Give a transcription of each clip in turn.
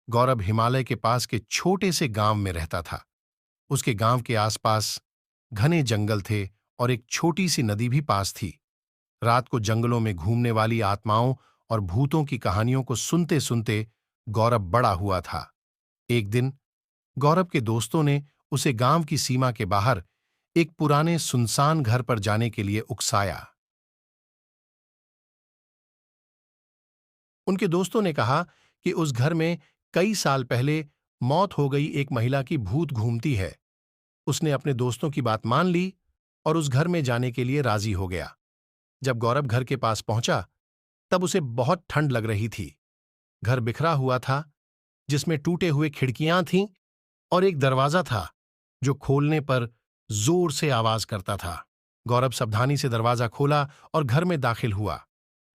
गौरव हिमालय के पास के छोटे से गांव में रहता था। उसके गांव के आसपास घने जंगल थे और एक छोटी सी नदी भी पास थी। रात को जंगलों में घूमने वाली आत्माओं और भूतों की कहानियों को सुनते सुनते गौरव बड़ा हुआ था। एक दिन गौरव के दोस्तों ने उसे गांव की सीमा के बाहर एक पुराने सुनसान घर पर जाने के लिए उकसाया। उनके दोस्तों ने कहा कि उस घर में कई साल पहले मौत हो गई एक महिला की भूत घूमती है। उसने अपने दोस्तों की बात मान ली और उस घर में जाने के लिए राजी हो गया। जब गौरव घर के पास पहुंचा, तब उसे बहुत ठंड लग रही थी। घर बिखरा हुआ था, जिसमें टूटे हुए खिड़कियां थीं और एक दरवाजा था जो खोलने पर जोर से आवाज करता था। गौरव सावधानी से दरवाजा खोला और घर में दाखिल हुआ।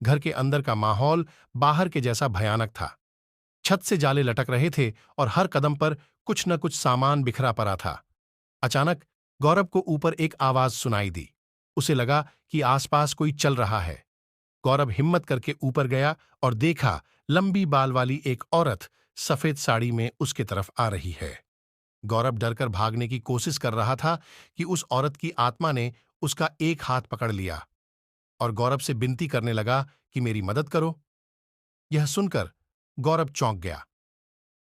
घर के अंदर का माहौल बाहर के जैसा भयानक था। छत से जाले लटक रहे थे और हर कदम पर कुछ न कुछ सामान बिखरा पड़ा था। अचानक गौरव को ऊपर एक आवाज सुनाई दी। उसे लगा कि आसपास कोई चल रहा है। गौरव हिम्मत करके ऊपर गया और देखा लंबी बाल वाली एक औरत सफेद साड़ी में उसके तरफ आ रही है। गौरव डरकर भागने की कोशिश कर रहा था कि उस औरत की आत्मा ने उसका एक हाथ पकड़ लिया और गौरव से विनती करने लगा कि मेरी मदद करो। यह सुनकर गौरव चौंक गया।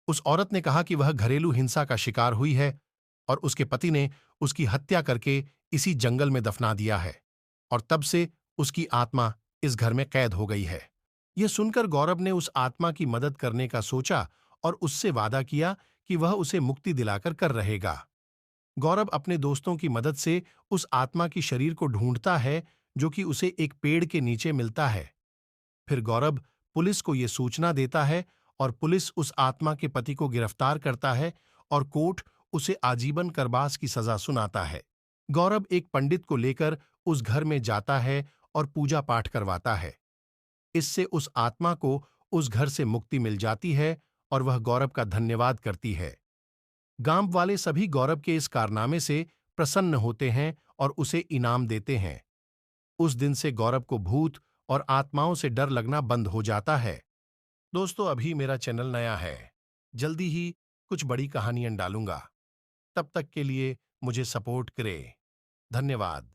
उस औरत ने कहा कि वह घरेलू हिंसा का शिकार हुई है और उसके पति ने उसकी हत्या करके इसी जंगल में दफना दिया है और तब से उसकी आत्मा इस घर में कैद हो गई है। यह सुनकर गौरव ने उस आत्मा की मदद करने का सोचा और उससे वादा किया कि वह उसे मुक्ति दिलाकर कर रहेगा। गौरव अपने दोस्तों की मदद से उस आत्मा की शरीर को ढूंढता है, जो कि उसे एक पेड़ के नीचे मिलता है। फिर गौरव पुलिस को यह सूचना देता है और पुलिस उस आत्मा के पति को गिरफ्तार करता है और कोर्ट उसे आजीवन कारावास की सजा सुनाता है। गौरव एक पंडित को लेकर उस घर में जाता है और पूजा पाठ करवाता है। इससे उस आत्मा को उस घर से मुक्ति मिल जाती है और वह गौरव का धन्यवाद करती है। गांव वाले सभी गौरव के इस कारनामे से प्रसन्न होते हैं और उसे इनाम देते हैं। उस दिन से गौरव को भूत और आत्माओं से डर लगना बंद हो जाता है। दोस्तों, अभी मेरा चैनल नया है। जल्दी ही कुछ बड़ी कहानियां डालूंगा। तब तक के लिए मुझे सपोर्ट करें। धन्यवाद।